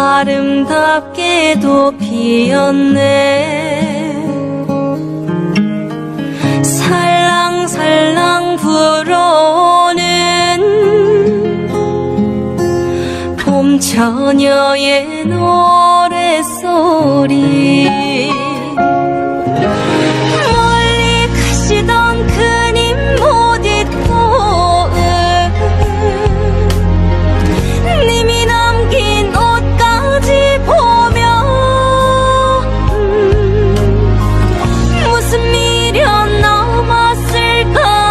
아름답게도 피었네. 살랑살랑 불어오는 봄처녀의 노랫소리. 멀리 가시던 그님 못 잊고 님이 남긴 옷까지 보며 무슨 미련 남았을까.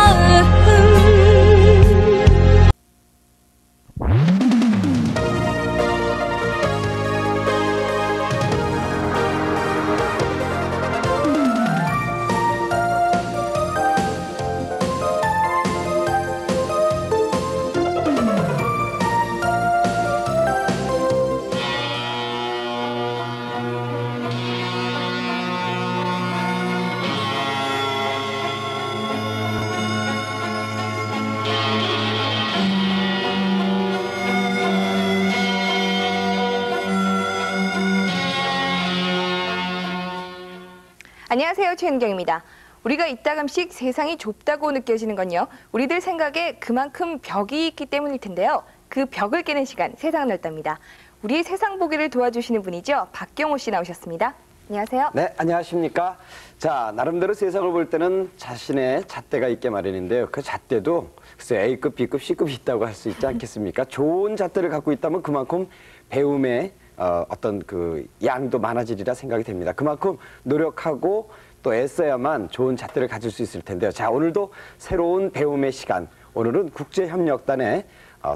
안녕하세요, 최은경입니다. 우리가 이따금씩 세상이 좁다고 느껴지는 건요, 우리들 생각에 그만큼 벽이 있기 때문일 텐데요. 그 벽을 깨는 시간, 세상 넓답니다. 우리의 세상 보기를 도와주시는 분이죠. 박경호 씨 나오셨습니다. 안녕하세요. 네, 안녕하십니까. 자, 나름대로 세상을 볼 때는 자신의 잣대가 있게 마련인데요. 그 잣대도 글쎄 A급, B급, C급이 있다고 할 수 있지 않겠습니까? 좋은 잣대를 갖고 있다면 그만큼 배움의 어떤 그 양도 많아지리라 생각이 됩니다. 그만큼 노력하고 또 애써야만 좋은 잣대를 가질 수 있을 텐데요. 자, 오늘도 새로운 배움의 시간. 오늘은 국제협력단의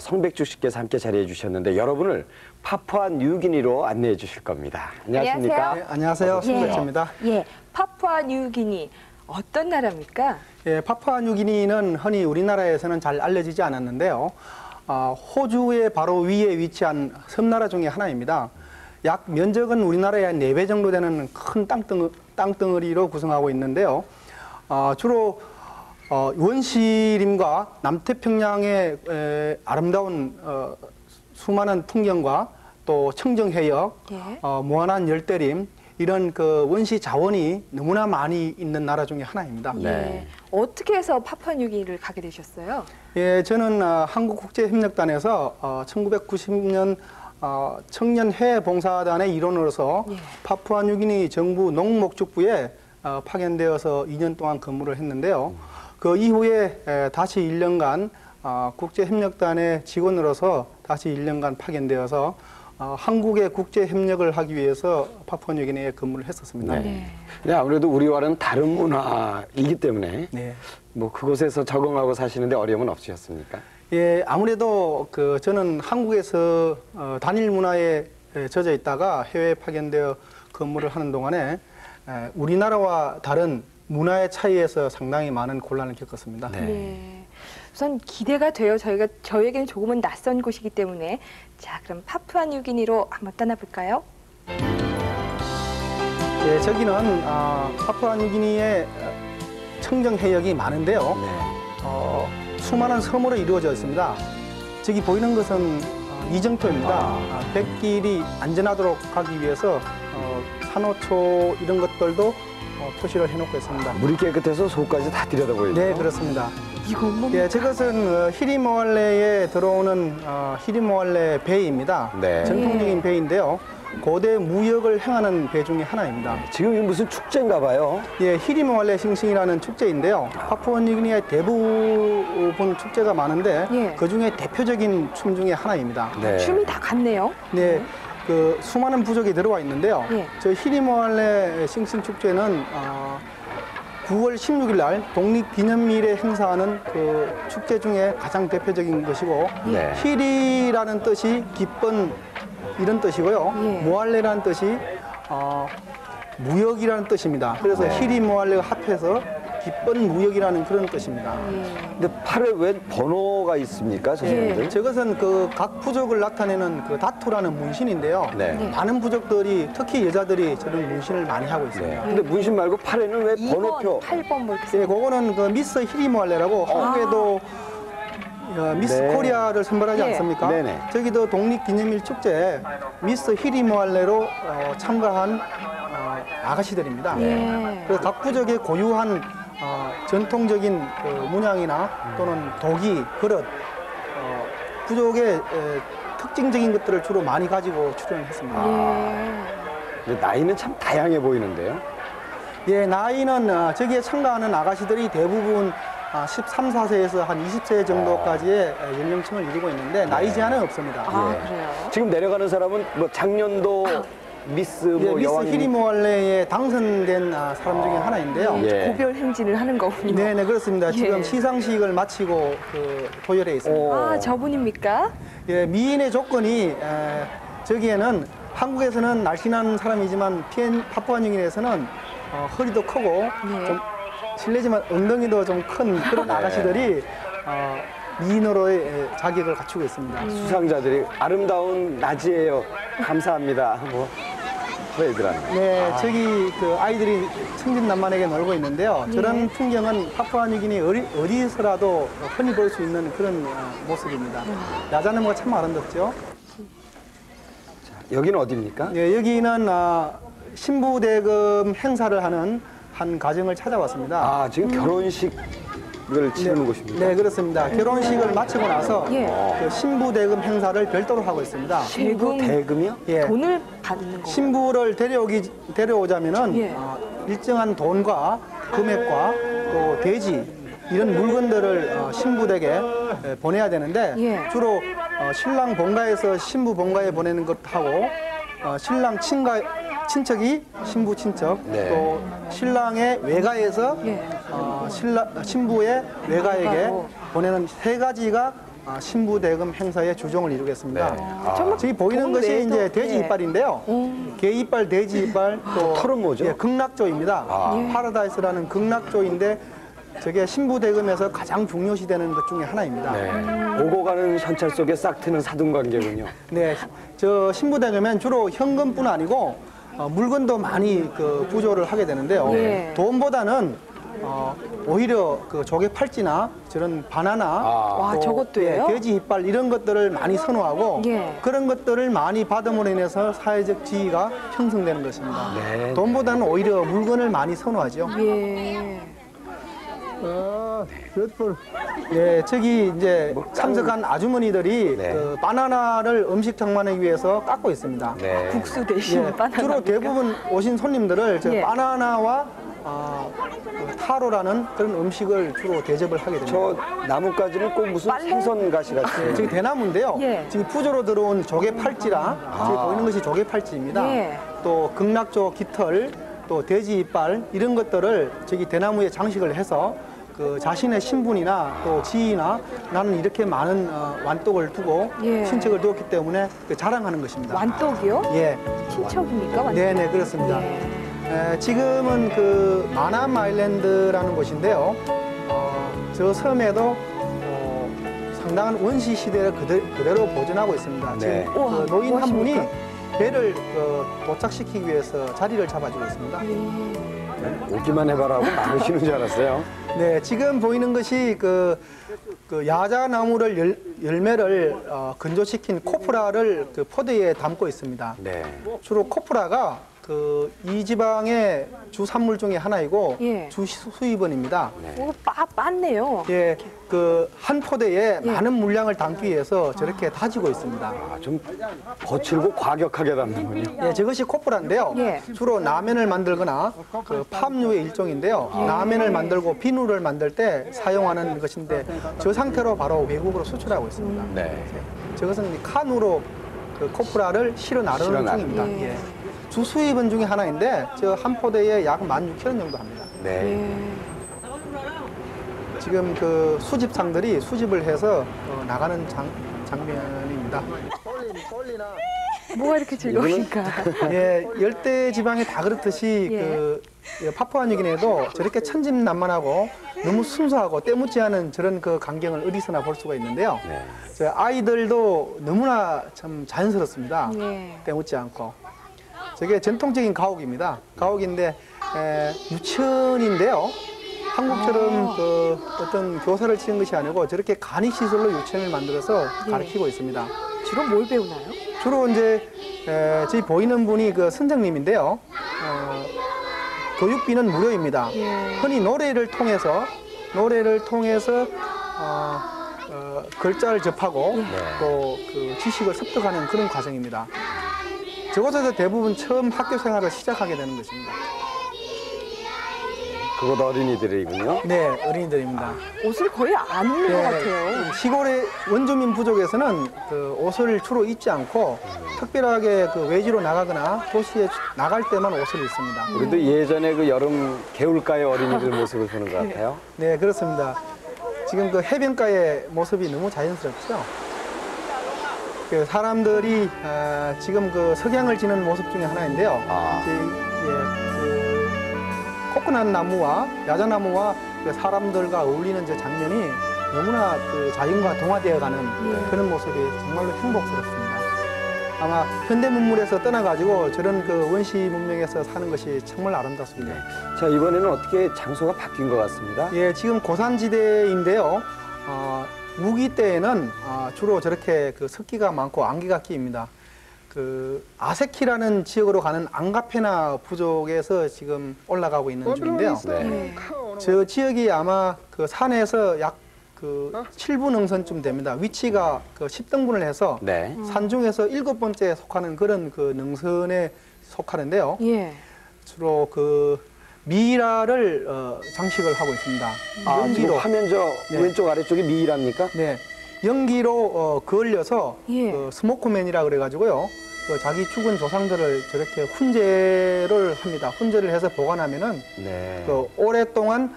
성백주 씨께서 함께 자리해 주셨는데 여러분을 파푸아 뉴기니로 안내해 주실 겁니다. 안녕하십니까? 네, 안녕하세요. 성백주입니다. 예, 파푸아 뉴기니 어떤 나라입니까? 예, 파푸아 뉴기니는 흔히 우리나라에서는 잘 알려지지 않았는데요. 호주의 바로 위에 위치한 섬나라 중에 하나입니다. 약 면적은 우리나라의 한 4배 정도 되는 큰 땅덩어리로 구성하고 있는데요. 주로 원시림과 남태평양의 아름다운 수많은 풍경과 또 청정해역, 예. 무한한 열대림, 이런 그 원시 자원이 너무나 많이 있는 나라 중에 하나입니다. 예. 네. 어떻게 해서 파푸아 뉴기니를 가게 되셨어요? 예, 저는 한국국제협력단에서 1990년 청년회 봉사단의 일원으로서 예. 파푸아 뉴기니 정부 농목축부에 파견되어서 2년 동안 근무를 했는데요. 그 이후에 다시 1년간 국제협력단의 직원으로서 다시 1년간 파견되어서 한국의 국제협력을 하기 위해서 파푸아 뉴기니에 근무를 했었습니다. 네. 네, 아무래도 우리와는 다른 문화이기 때문에 네. 뭐 그곳에서 적응하고 사시는데 어려움은 없으셨습니까? 예, 아무래도 저는 한국에서 단일 문화에 젖어 있다가 해외에 파견되어 근무를 하는 동안에 우리나라와 다른 문화의 차이에서 상당히 많은 곤란을 겪었습니다. 네. 네. 우선 기대가 돼요. 저희에게는 조금은 낯선 곳이기 때문에. 자, 그럼 파푸아 뉴기니로 한번 떠나볼까요? 예, 저기는 파푸아 뉴기니의 청정해역이 많은데요. 네. 수많은 섬으로 이루어져 있습니다. 저기 보이는 것은 이정표입니다. 백길이 안전하도록 가기 위해서 산호초 이런 것들도 표시를 해놓고 있습니다. 물이 깨끗해서 속까지 다 들여다보이죠? 네, 그렇습니다. 이건 뭐? 예, 저것은 히리모알레에 들어오는 히리모알레 배입니다. 네. 전통적인 배인데요. 고대 무역을 행하는 배 중에 하나입니다. 지금 이게 무슨 축제인가 봐요? 예, 히리모알레 싱싱이라는 축제인데요. 파푸아 뉴기니의 대부분 축제가 많은데 예. 그중에 대표적인 춤 중에 하나입니다. 네. 춤이 다 같네요. 네, 그 수많은 부족이 들어와 있는데요. 예. 저 히리모알레 싱싱 축제는 9월 16일 날 독립기념일에 행사하는 그 축제 중에 가장 대표적인 것이고 네. 히리라는 뜻이 기쁜 이런 뜻이고요. 예. 모알레라는 뜻이 무역이라는 뜻입니다. 그래서 네. 히리모알레가 합해서 기쁜 무역이라는 그런 뜻입니다. 근데 팔에 왜 번호가 있습니까, 선생님들? 예. 저것은 그 각 부족을 나타내는 그 다투라는 문신인데요. 네. 많은 부족들이 특히 여자들이 저런 문신을 많이 하고 있습니다. 네. 근데 문신 말고 팔에는 왜 번호표? 2번, 8번 뭐 이렇게 예, 그거는 그 미스 히리모알레라고 한국에도 미스 네. 코리아를 선발하지 예. 않습니까? 네네. 저기도 독립기념일 축제에 미스 히리모알레로 참가한 아가씨들입니다. 예. 그래서 각 부족의 고유한 전통적인 그 문양이나 또는 도기, 그릇, 부족의 특징적인 것들을 주로 많이 가지고 출연했습니다. 예. 근데 나이는 참 다양해 보이는데요. 예, 나이는 저기에 참가하는 아가씨들이 대부분 13, 14세에서 한 20세 정도까지의 연령층을 이루고 있는데 나이 제한은 없습니다. 아, 예. 그래요? 지금 내려가는 사람은 뭐 작년도 미스 예, 뭐 미스 여왕님. 히리모알레에 당선된 사람 중에 하나인데요. 예. 고별 행진을 하는 거군요. 네, 그렇습니다. 예. 지금 시상식을 마치고 도열해 있습니다. 오. 아, 저분입니까? 예, 미인의 조건이 저기에는 한국에서는 날씬한 사람이지만 파푸아뉴기니에서는 허리도 크고 예. 좀 실례지만 엉덩이도 좀 큰 그런 아가씨들이 미인으로의 자격을 갖추고 있습니다. 수상자들이 아름다운 낮이에요. 감사합니다. 뭐 얘들하는. 네, 저기 그 아이들이 천진난만하게 놀고 있는데요. 예. 저런 풍경은 파푸아뉴기니 어디서라도 흔히 볼 수 있는 그런 모습입니다. 야자나무가 참 아름답죠. 여기는 어디입니까? 네, 여기는 신부대금 행사를 하는 한 가정을 찾아왔습니다. 아, 지금 결혼식을 치르는 곳입니다. 네, 그렇습니다. 결혼식을 마치고 나서 예. 그 신부대금 행사를 별도로 하고 있습니다. 대금 대금이요? 예. 돈을 받는 거고. 신부를 데려오자면은 예. 일정한 돈과 금액과 또 돼지 이런 물건들을 신부댁에 보내야 되는데 예. 주로 신랑 본가에서 신부 본가에 보내는 것하고 신랑 친척이 신부 친척 네. 또 신랑의 외가에서 예. 신부의 외가에게 외가로. 보내는 세 가지가 신부 대금 행사의 주종을 이루겠습니다. 네. 아. 저기 보이는 돈 것이 외에도, 이제 돼지 예. 이빨인데요. 개 이빨, 돼지 이빨, 또 털은 뭐죠? 예, 극락조입니다. 아. 파라다이스라는 극락조인데 저게 신부 대금에서 가장 중요시되는 것 중에 하나입니다. 네. 오고 가는 현찰 속에 싹 트는 사돈 관계군요. 네, 저 신부 대금엔 주로 현금뿐 아니고 물건도 많이 부조를 하게 되는데요. 예. 돈보다는 오히려 그 조개 팔찌나 저런 바나나, 와, 또, 저것도예요? 예, 돼지 이빨 이런 것들을 많이 선호하고 예. 그런 것들을 많이 받음으로 인해서 사회적 지위가 형성되는 것입니다. 네. 돈보다는 오히려 물건을 많이 선호하죠. 예. 예, 저기 이제 참석한 아주머니들이 네. 그 바나나를 음식 장만하기 위해서 깎고 있습니다. 네. 국수 대신 예, 바나나. 주로 대부분 오신 손님들을 저 예. 바나나와 그 타로라는 그런 음식을 주로 대접을 하게 됩니다. 저 나뭇가지는 꼭 무슨 빨래? 생선 가시 같은. 저기 대나무인데요. 예. 지금 푸조로 들어온 조개 팔찌랑 저기 보이는 것이 조개 팔찌입니다. 예. 또 극락조 깃털, 또 돼지 이빨 이런 것들을 저기 대나무에 장식을 해서 그 자신의 신분이나 또 지위나 나는 이렇게 많은 완독을 두고 예. 친척을 두었기 때문에 자랑하는 것입니다. 완독이요? 예, 친척입니까? 완독? 네네 그렇습니다. 예. 지금은 그 마남 아일랜드라는 곳인데요. 저 섬에도 상당한 원시 시대를 그대로 보존하고 있습니다. 네. 지금 우와, 그 노인 한 분이 무엇입니까? 배를 도착시키기 위해서 자리를 잡아주고 있습니다. 오기만 해봐라 하고 막으시는 줄 알았어요. 네, 지금 보이는 것이 그 야자나무를 열매를 건조시킨 코프라를 그 포대에 담고 있습니다. 네. 주로 코프라가 이 지방의 주산물 중에 하나이고 예. 주 수입원입니다. 오, 빻네요. 예, 그 한 포대에 예. 많은 물량을 담기 위해서 저렇게 다지고 있습니다. 아, 좀 거칠고 과격하게 담는군요. 예, 저것이 코프라인데요. 예. 주로 라면을 만들거나 그 팜유의 일종인데요. 라면을 만들고 비누를 만들 때 사용하는 것인데 저 상태로 바로 외국으로 수출하고 있습니다. 네. 저것은 이 칸으로 그 코프라를 실어 나르는 실어 나르는. 중입니다. 예. 예. 주 수입원 중에 하나인데 저 한 포대에 약 16,000원 정도 합니다. 네. 지금 그 수집상들이 수집을 해서 나가는 장면입니다. 뭐가 이렇게 즐거우니까. 예, 열대 지방에 다 그렇듯이 예. 그 파푸아뉴기니에도 저렇게 천진난만하고 너무 순수하고 때묻지 않은 저런 그 광경을 어디서나 볼 수가 있는데요. 네. 저 아이들도 너무나 참 자연스럽습니다. 예. 때묻지 않고. 저게 전통적인 가옥입니다. 가옥인데 유치원인데요. 한국처럼 그 어떤 교사를 치는 것이 아니고 저렇게 간이시설로 유치원을 만들어서 가르치고 있습니다. 주로 뭘 배우나요? 주로 이제 저희 보이는 분이 그 선생님인데요. 교육비는 무료입니다. 흔히 노래를 통해서 글자를 접하고 또 그 지식을 습득하는 그런 과정입니다. 저곳에서 대부분 처음 학교 생활을 시작하게 되는 것입니다. 그곳 어린이들이군요. 네, 어린이들입니다. 옷을 거의 안 입는 것 같아요. 시골의 원주민 부족에서는 그 옷을 주로 입지 않고 특별하게 그 외지로 나가거나 도시에 나갈 때만 옷을 입습니다. 우리도 예전에 그 여름 개울가의 어린이들 모습을 보는 것 같아요. 네, 그렇습니다. 지금 그 해변가의 모습이 너무 자연스럽죠. 그 사람들이 지금 그 석양을 지는 모습 중에 하나인데요. 그 코코넛 나무와 야자나무와 그 사람들과 어울리는 저 장면이 너무나 그 자연과 동화되어가는 그런 모습이 정말로 행복스럽습니다. 아마 현대 문물에서 떠나가지고 저런 그 원시 문명에서 사는 것이 정말 아름답습니다. 자, 이번에는 어떻게 장소가 바뀐 것 같습니다. 예, 지금 고산지대인데요. 우기 때에는 주로 저렇게 그 습기가 많고 안개가 끼입니다. 그 아세키라는 지역으로 가는 앙가페나 부족에서 지금 올라가고 있는 중인데요. 네. 저 지역이 아마 그 산에서 약 그 7분 능선쯤 됩니다. 위치가 그 10등분을 해서 네. 산 중에서 7번째에 속하는 그런 그 능선에 속하는데요. 예. 주로 그 미이라를 장식을 하고 있습니다. 지금 화면 저 네. 왼쪽 아래쪽이 미이랍니까? 네, 연기로 그을려서 예. 스모크맨이라 그래가지고요. 그 자기 죽은 조상들을 저렇게 훈제를 합니다. 훈제를 해서 보관하면은 네. 그 오랫동안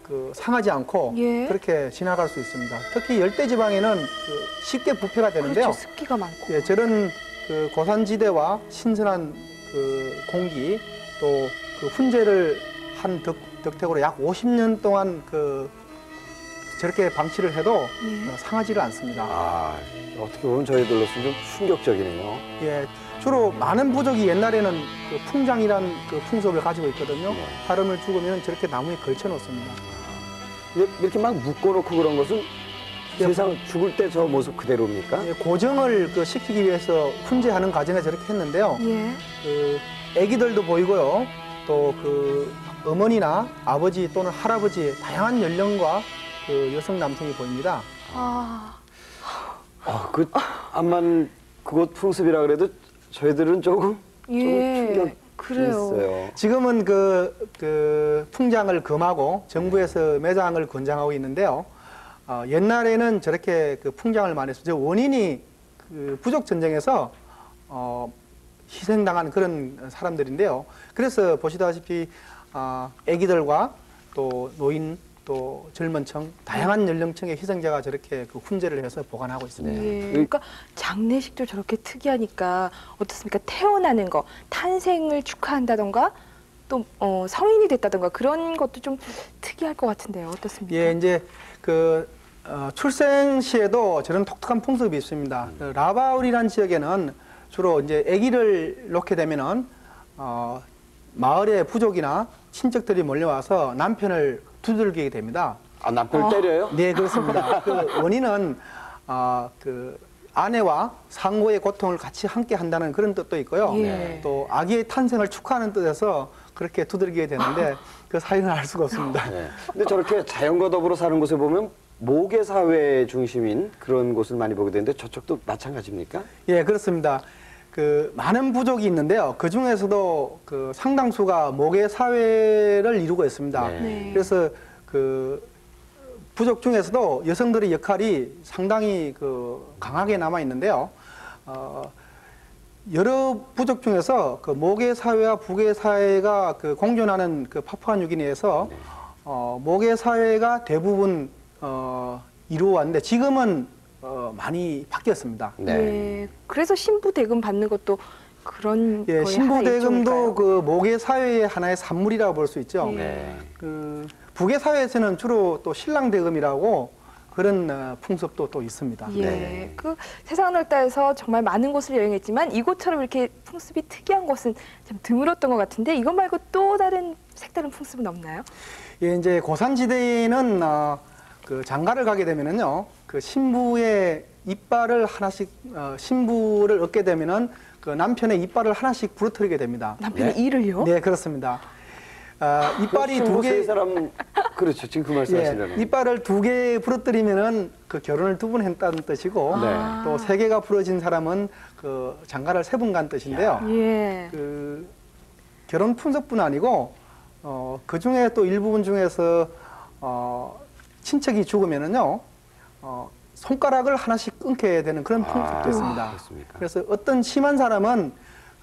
그 상하지 않고 예. 그렇게 지나갈 수 있습니다. 특히 열대지방에는 그 쉽게 부패가 되는데요. 그렇죠. 습기가 많고. 예, 저런 그 고산지대와 신선한 그 공기 또 그 훈제를 한 덕택으로 약 50년 동안 그 저렇게 방치를 해도 상하지를 않습니다. 어떻게 보면 저희들로서는 좀 충격적이네요. 예, 주로 많은 부족이 옛날에는 그 풍장이란 그 풍속을 가지고 있거든요. 네. 사람을 죽으면 저렇게 나무에 걸쳐 놓습니다. 이렇게 막 묶어놓고 그런 것은 세상 죽을 때 저 모습 그대로입니까? 예, 고정을 그 시키기 위해서 훈제하는 과정에 저렇게 했는데요. 예. 그 아기들도 보이고요. 또 그 어머니나 아버지 또는 할아버지 다양한 연령과 그 여성 남성이 보입니다. 암만 그곳 풍습이라 그래도 저희들은 조금 예. 그래요. 있어요. 지금은 그 풍장을 금하고 정부에서 매장을 권장하고 있는데요. 옛날에는 저렇게 그 풍장을 많이 했어요. 원인이 그 부족 전쟁에서 희생당한 그런 사람들인데요. 그래서 보시다시피 아기들과 또 노인 또 젊은 층 다양한 연령층의 희생자가 저렇게 그 훈제를 해서 보관하고 있습니다. 예. 그러니까 장례식도 저렇게 특이하니까 어떻습니까? 태어나는 거, 탄생을 축하한다던가 또 성인이 됐다던가 그런 것도 좀 특이할 것 같은데요. 어떻습니까? 예, 이제 그 출생 시에도 저런 독특한 풍습이 있습니다. 라바울이라는 지역에는 주로 이제 아기를 놓게 되면은 마을의 부족이나 친척들이 몰려와서 남편을 두들기게 됩니다. 남편을 때려요? 네, 그렇습니다. 그 원인은 그 아내와 상고의 고통을 같이 함께 한다는 그런 뜻도 있고요. 예. 또 아기의 탄생을 축하하는 뜻에서 그렇게 두들기게 되는데 그 사연을 알 수가 없습니다. 네. 근데 저렇게 자연과 더불어 사는 곳에 보면 모계 사회 중심인 그런 곳을 많이 보게 되는데 저쪽도 마찬가지입니까? 예, 그렇습니다. 그 많은 부족이 있는데요. 그 중에서도 그 상당수가 모계 사회를 이루고 있습니다. 네. 그래서 그 부족 중에서도 여성들의 역할이 상당히 그 강하게 남아 있는데요. 여러 부족 중에서 그 모계 사회와 부계 사회가 그 공존하는 그 파푸아뉴기니에서 모계 사회가 대부분 이루어왔는데 지금은 많이 바뀌었습니다. 네. 예. 그래서 신부 대금 받는 것도 그런 예, 거의 신부 하나의 대금도 일종일까요? 그 모계 사회의 하나의 산물이라고 볼 수 있죠. 네. 그 부계 사회에서는 주로 또 신랑 대금이라고 그런 풍습도 또 있습니다. 예, 네. 그 세상 넓다에서 정말 많은 곳을 여행했지만 이곳처럼 이렇게 풍습이 특이한 곳은 참 드물었던 것 같은데 이것 말고 또 다른 색다른 풍습은 없나요? 예, 이제 고산지대에는 그 장가를 가게 되면은요, 그 신부의 이빨을 하나씩 신부를 얻게 되면은 그 남편의 이빨을 하나씩 부러뜨리게 됩니다. 남편의 네? 이를요? 네, 그렇습니다. 이빨이 두 개, 세 사람 그렇죠. 지금 그 말씀하시려는. 예, 이빨을 두 개 부러뜨리면은 그 결혼을 2번 했다는 뜻이고, 네. 또 3개가 부러진 사람은 그 장가를 3번 간 뜻인데요. 예. 그 결혼 풍습뿐 아니고 그 중에 또 일부분 중에서 친척이 죽으면은요 손가락을 하나씩 끊게 되는 그런 풍습도 있습니다. 그렇습니까? 그래서 어떤 심한 사람은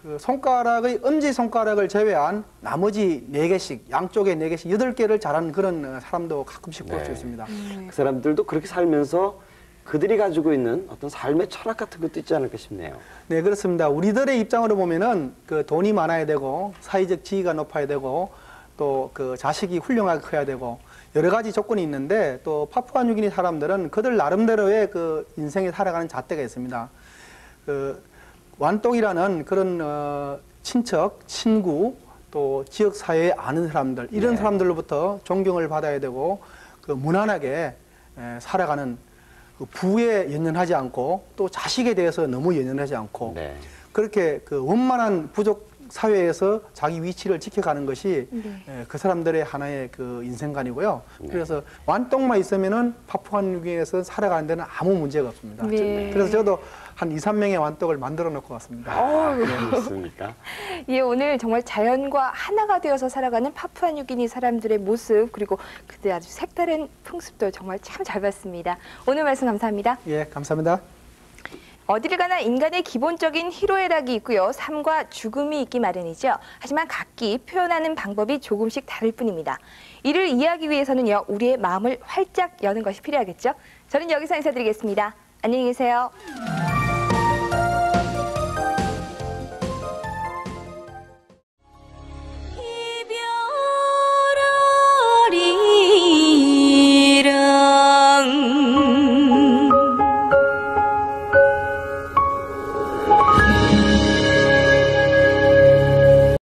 그 손가락의 엄지 손가락을 제외한 나머지 4개씩 양쪽에 4개씩 8개를 자라는 그런 사람도 가끔씩 볼 수 네. 있습니다. 그 사람들도 그렇게 살면서 그들이 가지고 있는 어떤 삶의 철학 같은 것도 있지 않을까 싶네요. 네, 그렇습니다. 우리들의 입장으로 보면은 그 돈이 많아야 되고 사회적 지위가 높아야 되고 또 그 자식이 훌륭하게 커야 되고 여러 가지 조건이 있는데 또 파푸아뉴기니 사람들은 그들 나름대로의 그 인생에 살아가는 잣대가 있습니다. 그 완독이라는 그런 친척, 친구 또 지역 사회에 아는 사람들 이런 네. 사람들로부터 존경을 받아야 되고 그 무난하게 살아가는 그 부에 연연하지 않고 또 자식에 대해서 너무 연연하지 않고 네. 그렇게 그 원만한 부족 사회에서 자기 위치를 지켜가는 것이 그 사람들의 하나의 그 인생관이고요. 네. 그래서 완독만 있으면은 파푸아뉴기니에서 살아가는 데는 아무 문제가 없습니다. 네. 그래서 저도 한 2, 3명의 완독을 만들어 놓고 왔습니다. 그렇습니까? 예, 오늘 정말 자연과 하나가 되어서 살아가는 파푸아뉴기니 사람들의 모습 그리고 그들 아주 색다른 풍습도 정말 참 잘 봤습니다. 오늘 말씀 감사합니다. 예, 감사합니다. 어디를 가나 인간의 기본적인 희로애락이 있고요. 삶과 죽음이 있기 마련이죠. 하지만 각기 표현하는 방법이 조금씩 다를 뿐입니다. 이를 이해하기 위해서는요. 우리의 마음을 활짝 여는 것이 필요하겠죠. 저는 여기서 인사드리겠습니다. 안녕히 계세요.